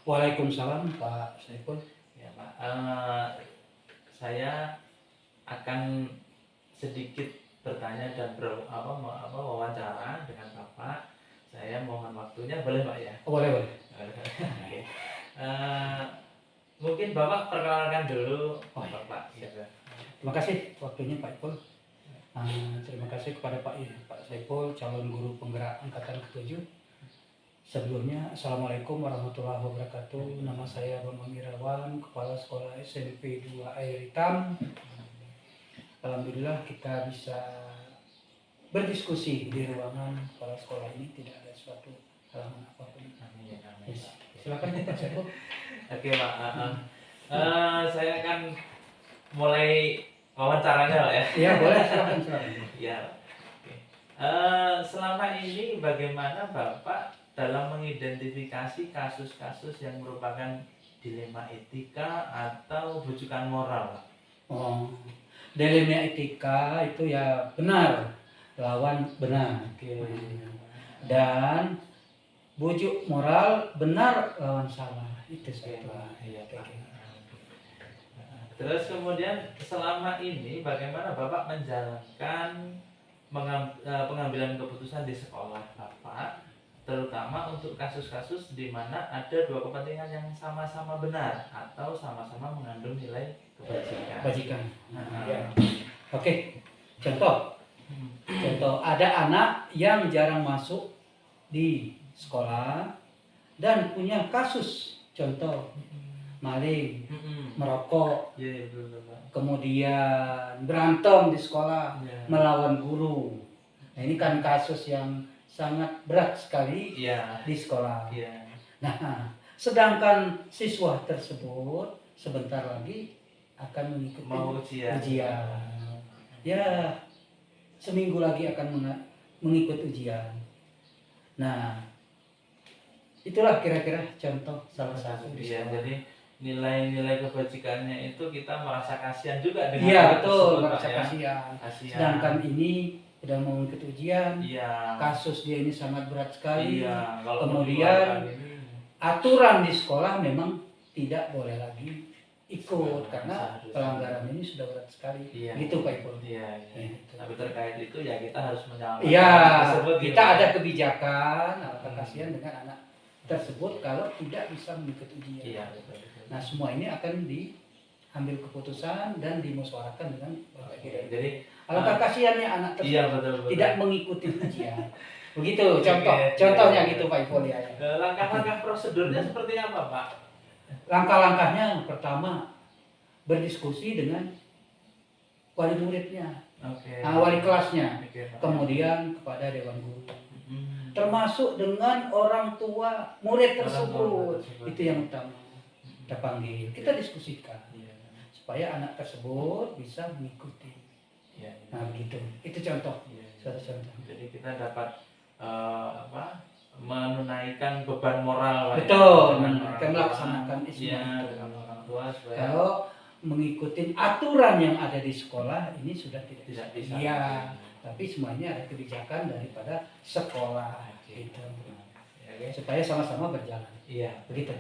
Waalaikumsalam Pak Saiful. Ya Pak, saya akan sedikit bertanya dan wawancara dengan Bapak. Saya mohon waktunya, boleh Pak ya? Boleh, boleh. Oke. Mungkin Bapak perkenalkan dulu Bapak. Ya. Terima kasih waktunya Pak Saiful. Terima kasih kepada Pak Saiful, calon guru penggerak angkatan ke-7. Sebelumnya, Assalamualaikum warahmatullahi wabarakatuh. Nama saya Bambang Irawan, Kepala Sekolah SMP 2 Air Hitam. Alhamdulillah kita bisa berdiskusi di ruangan kepala sekolah ini, tidak ada suatu halangan apapun. Silakan Pak Saiful. Oke Pak, saya akan mulai wawancaranya ya. Iya boleh, silakan. Ya. Selama ini bagaimana Bapak dalam mengidentifikasi kasus-kasus yang merupakan dilema etika atau bujukan moral? Dilema etika itu ya benar lawan benar. Dan bujuk moral benar lawan salah. Itu saja. Terus kemudian selama ini bagaimana Bapak menjalankan pengambilan keputusan di sekolah Bapak, terutama untuk kasus-kasus di mana ada dua kepentingan yang sama-sama benar atau sama-sama mengandung nilai kebajikan. Ya. Oke, contoh ada anak yang jarang masuk di sekolah dan punya kasus, contoh maling, merokok, kemudian berantem di sekolah, melawan guru. Nah, ini kan kasus yang sangat berat sekali di sekolah. Nah, sedangkan siswa tersebut sebentar lagi akan mengikuti ujian. Ya, seminggu lagi akan mengikuti ujian. Nah, itulah kira-kira contoh salah satu di sekolah. Jadi nilai-nilai kebajikannya itu kita merasa kasihan juga dengan iya betul, merasa kasihan. Sedangkan ini sudah mau ikut ujian, kasus dia ini sangat berat sekali. Kemudian aturan di sekolah memang tidak boleh lagi ikut karena pelanggaran ini sudah berat sekali. Gitu Pak Ipul. Tapi terkait itu ya kita harus menyampaikan. Kita ada kebijakan, kasihan dengan anak tersebut kalau tidak bisa mengikuti ujian. Nah, semua ini akan diambil keputusan dan dimusyawarahkan dengan Bapak Giri. Jadi alangkah kasihannya anak tersebut tidak mengikuti ujian. Begitu contohnya gitu Pak Ipul ya. Langkah-langkah prosedurnya seperti apa Pak? Langkah-langkahnya pertama berdiskusi dengan wali muridnya, wali kelasnya, kemudian kepada dewan guru. Termasuk dengan orang tua murid tersebut. Itu yang utama. Kita panggil, kita diskusikan supaya anak tersebut bisa mengikuti. Nah begitu, itu contoh. Suatu contoh. Jadi kita dapat menunaikan beban moral. Betul, melaksanakan isma itu. Kalau mengikuti aturan yang ada di sekolah ini sudah tidak bisa. Tapi semuanya ada kebijakan daripada sekolah gitu. Supaya sama-sama berjalan. Begitu.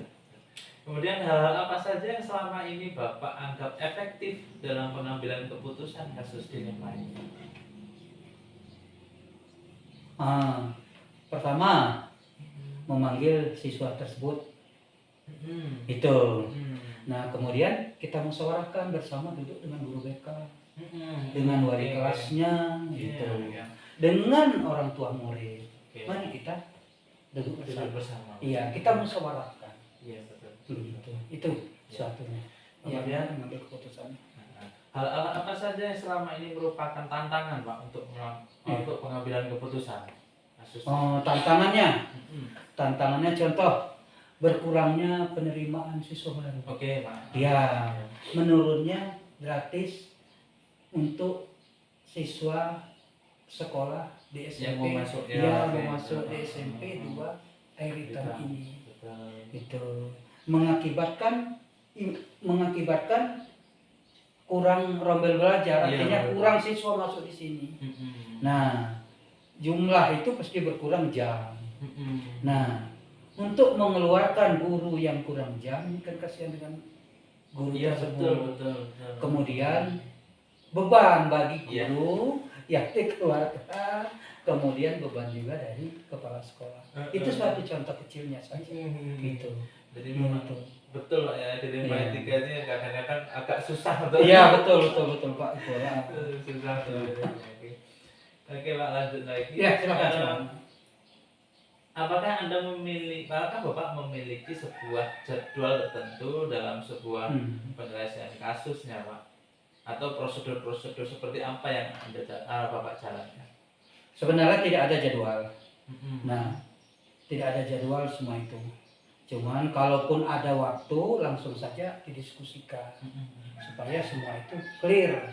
Kemudian hal apa saja yang selama ini Bapak anggap efektif dalam pengambilan keputusan kasus dilema ini? Pertama, memanggil siswa tersebut. Itu. Nah, kemudian kita musyawarahkan bersama, duduk dengan guru BK. Dengan wali kelasnya gitu. Dengan orang tua murid. Mari kita duduk bersama. Iya, kita musyawarahkan. Iya, betul. Itu suatunya. Kemudian mengambil keputusan. Hal apa saja yang selama ini merupakan tantangan Pak untuk pengambilan keputusan? Tantangannya contoh berkurangnya penerimaan siswa baru. Pak. Ya, menurunnya gratis untuk siswa sekolah di SMP yang mau masuk di SMP 2 Air Hitam ini. Itu mengakibatkan kurang rombel belajar, artinya kurang siswa masuk di sini. Nah, jumlah itu pasti berkurang jam. Nah, untuk mengeluarkan guru yang kurang jam, kan kasihan dengan guru tersebut. Betul. Kemudian beban bagi guru yang dikeluarkan, kemudian beban juga dari kepala sekolah. Itu suatu contoh kecilnya saja. Gitu. Jadi memang betul Pak ya, dilema etika ini kadang-kadang agak susah Iya betul Pak. Susah tuh. Oke Pak, lanjut lagi. Ya silakan. Apakah Bapak memiliki sebuah jadwal tertentu dalam sebuah penyelesaian kasusnya Pak? Atau prosedur-prosedur seperti apa yang Bapak jalankan? Sebenarnya tidak ada jadwal. Nah, tidak ada jadwal semua itu. Cuman kalaupun ada waktu langsung saja didiskusikan supaya semua itu clear.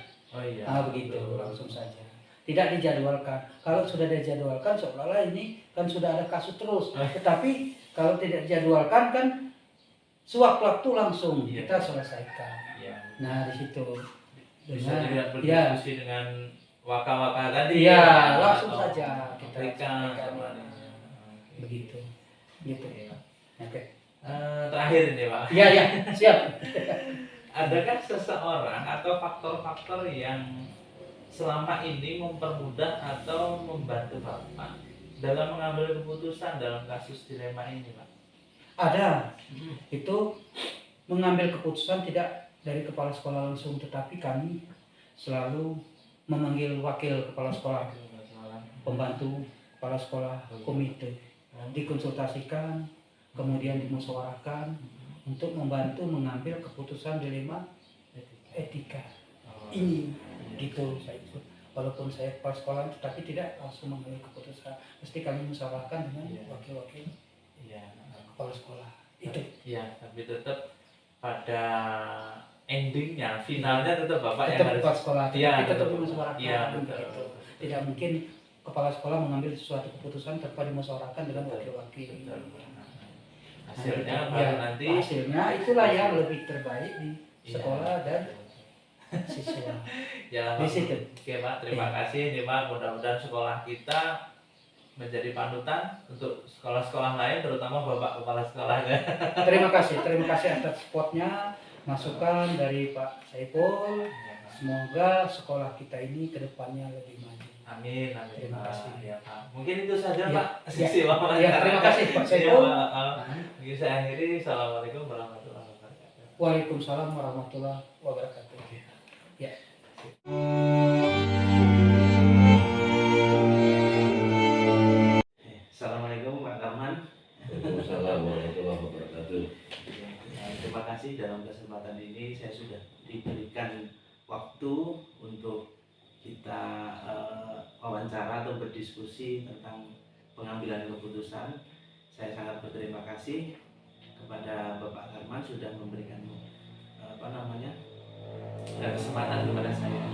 Begitu langsung saja. Tidak dijadwalkan. Kalau sudah dijadwalkan seolah-olah ini kan sudah ada kasus terus. Tetapi kalau tidak dijadwalkan kan sewaktu-waktu langsung kita selesaikan. Nah di situ dengan berdiskusi dengan waka-waka tadi. Langsung saja kita selesaikan. Begitu. Gitu. Oke. Terakhir ini Pak. Iya siap. Adakah seseorang atau faktor-faktor yang selama ini mempermudah atau membantu Bapak dalam mengambil keputusan dalam kasus dilema ini Pak? Ada. Itu mengambil keputusan tidak dari kepala sekolah langsung, tetapi kami selalu memanggil wakil kepala sekolah, pembantu kepala sekolah, komite, dikonsultasikan, kemudian dimusyawarahkan untuk membantu mengambil keputusan dilema etika ini. Gitu saya ikut. Walaupun saya kepala sekolah tetapi tidak langsung mengambil keputusan, mesti kami musyawarahkan dengan wakil-wakil kepala sekolah itu. Tapi tetap pada endingnya, finalnya tetap Bapak yang harus kepala sekolah. Tetap musyawarahkan. Betul. Tidak mungkin kepala sekolah mengambil suatu keputusan tanpa dimusyawarahkan dengan wakil-wakil. Hasilnya itulah yang lebih terbaik di sekolah dan siswa. Di situ. Oke Pak, terima kasih nih Pak. Mudah-mudahan sekolah kita menjadi panutan untuk sekolah-sekolah lain, terutama Bapak kepala sekolahnya. Terima kasih atas supportnya, masukan dari Pak Saiful. Semoga sekolah kita ini kedepannya lebih maju. Amin. Terima kasih. Pak. Mungkin itu saja Pak. Terima kasih Pak Saiful. Mungkin saya akhiri. Assalamualaikum warahmatullahi wabarakatuh. Waalaikumsalam warahmatullahi wabarakatuh. Assalamualaikum Pak Karman. Waalaikumsalam warahmatullahi wabarakatuh. Terima kasih, dalam kesempatan ini saya sudah diberikan waktu untuk kita wawancara atau berdiskusi tentang pengambilan keputusan. Saya sangat berterima kasih kepada Bapak Karman sudah memberikan kesempatan kepada saya.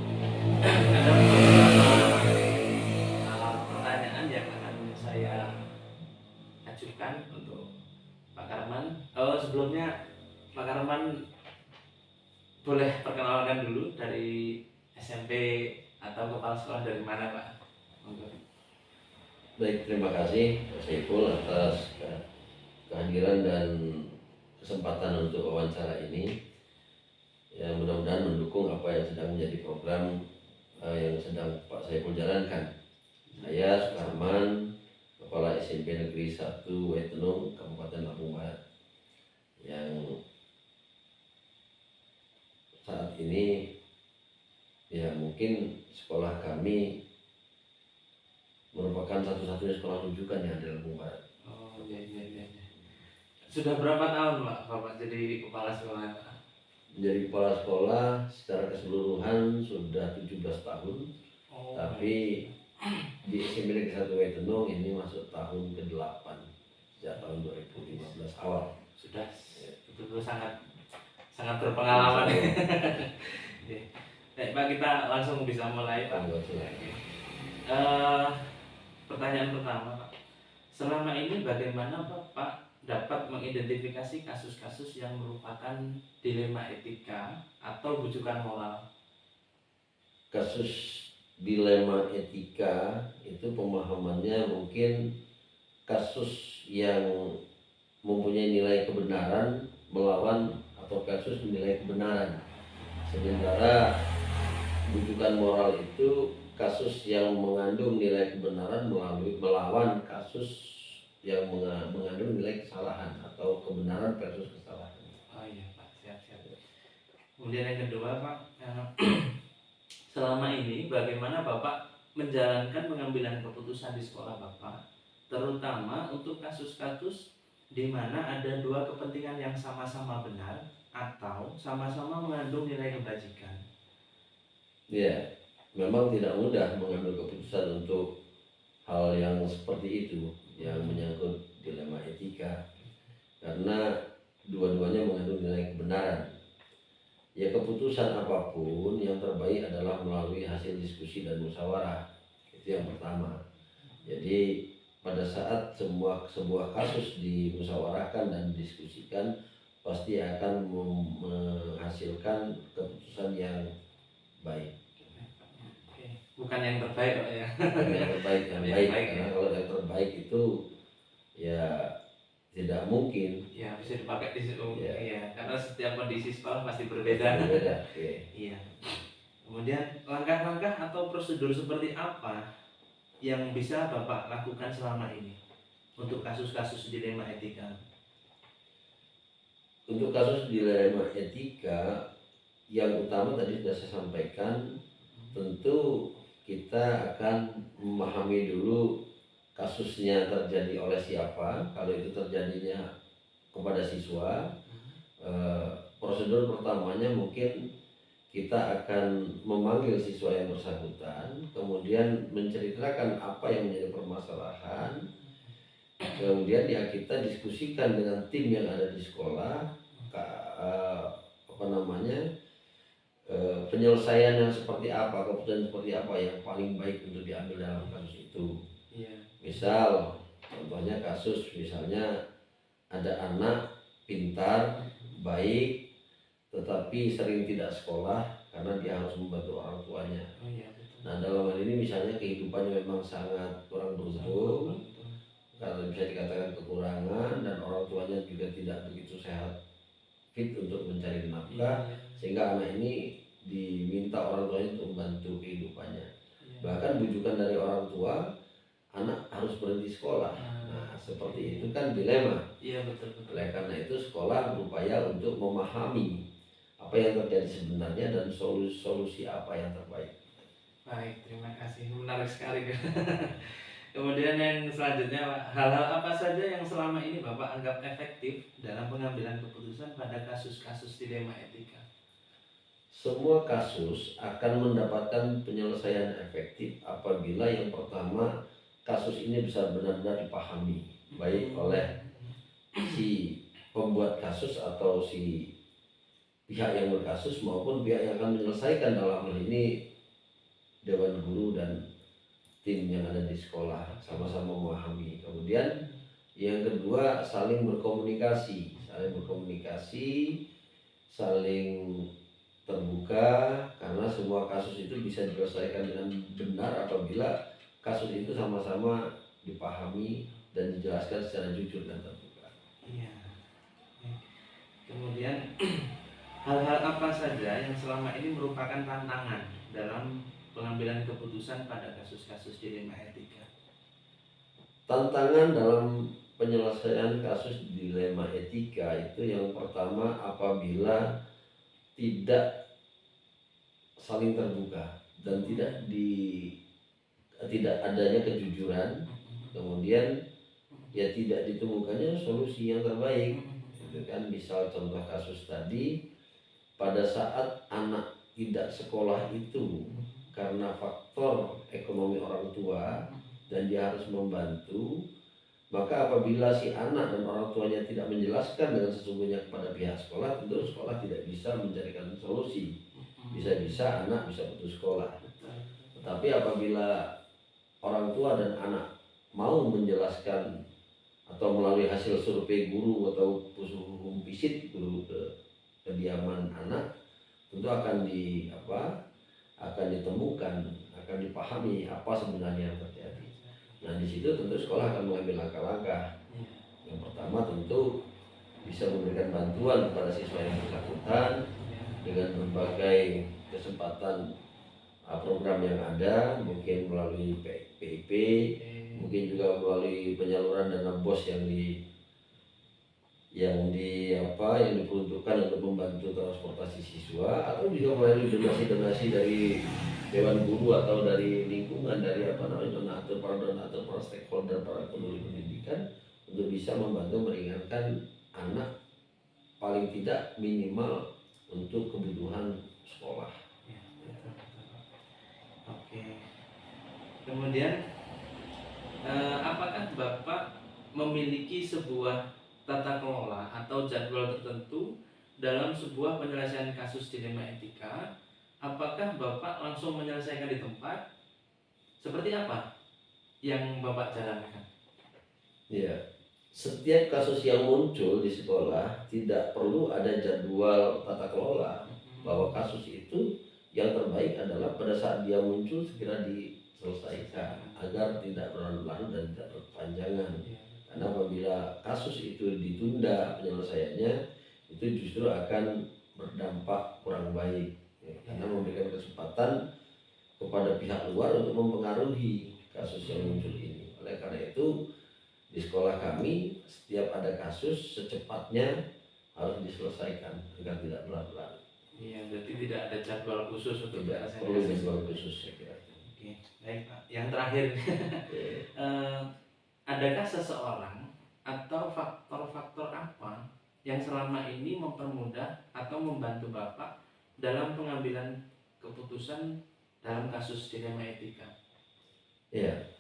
Ada beberapa pertanyaan yang akan saya ajukan untuk Pak Karman. Sebelumnya Pak Karman boleh perkenalkan dulu dari SMP atau kepala sekolah dari mana Pak? Baik, terima kasih Pak Saiful atas kehadiran dan kesempatan untuk wawancara ini. Ya, mudah-mudahan mendukung apa yang sedang menjadi program yang sedang Pak Saiful jalankan. Saya Sukarman, Kepala SMP Negeri 1 Waitenung, Kabupaten Lampung Barat, yang saat ini ya mungkin sekolah kami merupakan satu-satunya sekolah rujukan yang ada di Lampung Barat. Sudah berapa tahun Bapak jadi kepala sekolah Pak? Menjadi kepala sekolah secara keseluruhan sudah 17 tahun. Tapi di SMP Negeri 1 Waitenung ini masuk tahun ke-8 sejak tahun 2015 awal. Sudah betul-betul sangat berpengalaman. Baik Pak, kita langsung bisa mulai Pak. Pertanyaan pertama Pak, selama ini bagaimana Bapak dapat mengidentifikasi kasus-kasus yang merupakan dilema etika atau rujukan moral? Kasus dilema etika itu pemahamannya mungkin kasus yang mempunyai nilai kebenaran melawan atau versus nilai kebenaran. Sementara rujukan moral itu kasus yang mengandung nilai kebenaran melawan kasus yang mengandung nilai kesalahan atau kebenaran versus kesalahan. Oh iya Pak, siap. Kemudian yang kedua Pak, selama ini bagaimana Bapak menjalankan pengambilan keputusan di sekolah Bapak, terutama untuk kasus-kasus di mana ada dua kepentingan yang sama-sama benar atau sama-sama mengandung nilai kebajikan? Ya, memang tidak mudah mengambil keputusan untuk hal yang seperti itu yang menyangkut dilema etika, karena dua-duanya mengandung nilai kebenaran. Ya, keputusan apapun yang terbaik adalah melalui hasil diskusi dan musyawarah. Itu yang pertama. Jadi pada saat sebuah kasus dimusyawarahkan dan didiskusikan, pasti akan menghasilkan keputusan yang baik. Bukan yang terbaik Pak ya. Yang terbaik, yang baik. Karena kalau yang terbaik itu ya tidak mungkin. Ya bisa dipakai di situ. Ya. Iya, karena setiap kondisi sekolah pasti berbeda. Okay. Iya. Kemudian langkah-langkah atau prosedur seperti apa yang bisa Bapak lakukan selama ini untuk kasus-kasus dilema etika? Untuk kasus dilema etika, yang utama tadi sudah saya sampaikan, tentu kita akan memahami dulu kasusnya terjadi oleh siapa. Kalau itu terjadinya kepada siswa, prosedur pertamanya mungkin kita akan memanggil siswa yang bersangkutan, kemudian menceritakan apa yang menjadi permasalahan, kemudian ya kita diskusikan dengan tim yang ada di sekolah, penyelesaian yang seperti apa, keputusan seperti apa yang paling baik untuk diambil dalam kasus itu. Misal, contohnya kasus misalnya ada anak pintar, baik, tetapi sering tidak sekolah karena dia harus membantu orang tuanya. Nah, dalam hal ini misalnya kehidupannya memang sangat kurang beruntung, karena bisa dikatakan kekurangan, dan orang tuanya juga tidak begitu sehat, fit untuk mencari nafkah, sehingga anak ini diminta orang tuanya untuk membantu kehidupannya. Bahkan bujukan dari orang tua, anak harus berhenti sekolah. Nah, seperti itu kan dilema. Iya, betul. Oleh karena itu sekolah berupaya untuk memahami apa yang terjadi sebenarnya dan solusi apa yang terbaik. Baik, terima kasih. Menarik sekali. Kemudian yang selanjutnya, Pak, hal-hal apa saja yang selama ini Bapak anggap efektif dalam pengambilan keputusan pada kasus-kasus dilema etika? Semua kasus akan mendapatkan penyelesaian efektif apabila yang pertama, kasus ini bisa benar-benar dipahami baik oleh si pembuat kasus atau si pihak yang berkasus maupun pihak yang akan menyelesaikan, dalam hal ini dewan guru dan tim yang ada di sekolah, sama-sama memahami. Kemudian yang kedua, saling berkomunikasi, saling terbuka, karena semua kasus itu bisa diselesaikan dengan benar apabila kasus itu sama-sama dipahami dan dijelaskan secara jujur dan terbuka. Iya. Kemudian hal-hal apa saja yang selama ini merupakan tantangan dalam pengambilan keputusan pada kasus-kasus dilema etika? Tantangan dalam penyelesaian kasus dilema etika itu yang pertama, apabila tidak saling terbuka dan tidak adanya kejujuran, kemudian ya tidak ditemukannya solusi yang terbaik. Itu kan misal contoh kasus tadi, pada saat anak tidak sekolah itu karena faktor ekonomi orang tua dan dia harus membantu, maka apabila si anak dan orang tuanya tidak menjelaskan dengan sesungguhnya kepada pihak sekolah, tentu sekolah tidak bisa mencarikan solusi. Bisa-bisa anak bisa putus sekolah. Tetapi apabila orang tua dan anak mau menjelaskan atau melalui hasil survei guru atau home visit guru ke kediaman anak, tentu akan ditemukan, akan dipahami apa sebenarnya yang terjadi. Nah, di situ tentu sekolah akan mengambil langkah-langkah Yang pertama tentu bisa memberikan bantuan kepada siswa yang bersangkutan dengan berbagai kesempatan program yang ada, mungkin melalui PIP, mungkin juga melalui penyaluran dana BOS yang diperuntukkan untuk membantu transportasi siswa, atau juga melalui donasi-donasi dari Dewan Guru atau dari lingkungan, dari donatur, para stakeholder, para peduli pendidikan, untuk bisa membantu meringankan anak paling tidak minimal untuk kebutuhan sekolah. Ya, betul, betul. Oke. Kemudian apakah Bapak memiliki sebuah tata kelola atau jadwal tertentu dalam sebuah penyelesaian kasus dilema etika? Apakah Bapak langsung menyelesaikan di tempat? Seperti apa yang Bapak jalankan? Ya, setiap kasus yang muncul di sekolah tidak perlu ada jadwal tata kelola, bahwa kasus itu yang terbaik adalah pada saat dia muncul segera diselesaikan agar tidak berlarut-larut dan tidak berkepanjangan. Karena apabila kasus itu ditunda penyelesaiannya, itu justru akan berdampak kurang baik, karena memberikan kesempatan kepada pihak luar untuk mempengaruhi kasus yang muncul ini. Oleh karena itu, di sekolah kami setiap ada kasus secepatnya harus diselesaikan agar tidak berlarut-larut. Iya, berarti tidak ada jadwal khusus untuk tidak perlu jadwal khusus, saya kira. Oke, baik Pak. Yang terakhir, adakah seseorang atau faktor-faktor apa yang selama ini mempermudah atau membantu Bapak dalam pengambilan keputusan dalam kasus dilema etika? Ya,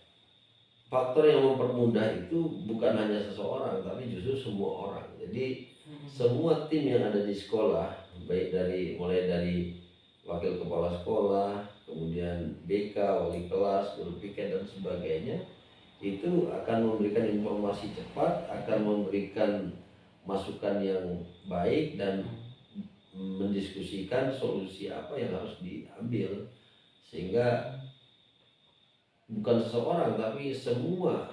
faktor yang mempermudah itu bukan hanya seseorang, tapi justru semua orang. Jadi semua tim yang ada di sekolah, baik mulai dari wakil kepala sekolah, kemudian BK, wali kelas, guru piket dan sebagainya, itu akan memberikan informasi cepat, akan memberikan masukan yang baik dan mendiskusikan solusi apa yang harus diambil, sehingga bukan seseorang tapi semua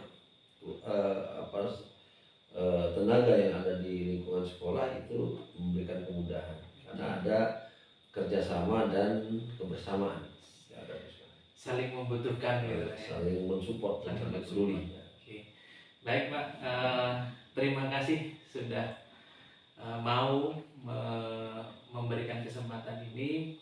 tenaga yang ada di lingkungan sekolah itu memberikan kemudahan karena ada kerjasama dan kebersamaan, saling membutuhkan gitu, saling mensupport dan saling peduli. Oke. Baik Pak, terima kasih sudah mau memberikan kesempatan ini.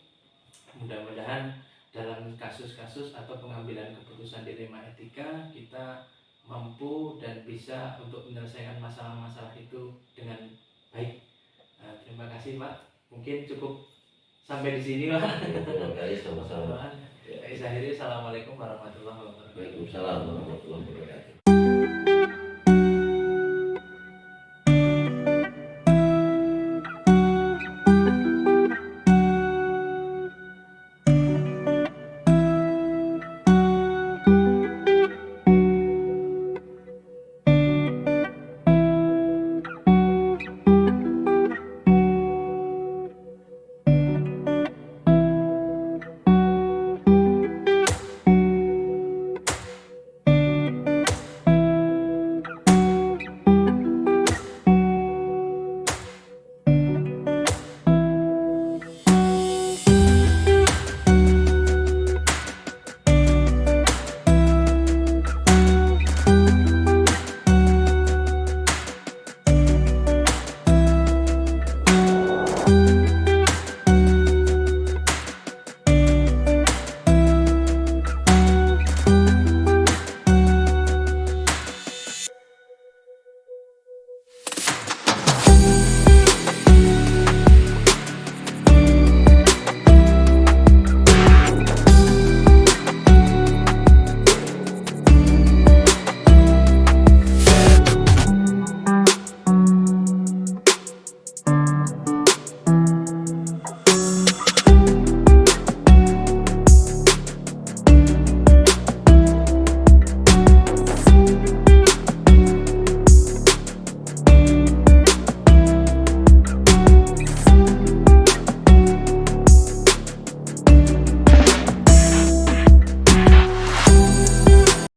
Mudah-mudahan dalam kasus-kasus atau pengambilan keputusan dilema etika kita mampu dan bisa untuk menyelesaikan masalah-masalah itu dengan baik. Terima kasih Pak. Mungkin cukup sampai di sini Pak. Terima kasih, sama-sama. Saya akhiri, assalamualaikum warahmatullahi wabarakatuh. Waalaikumsalam warahmatullahi wabarakatuh.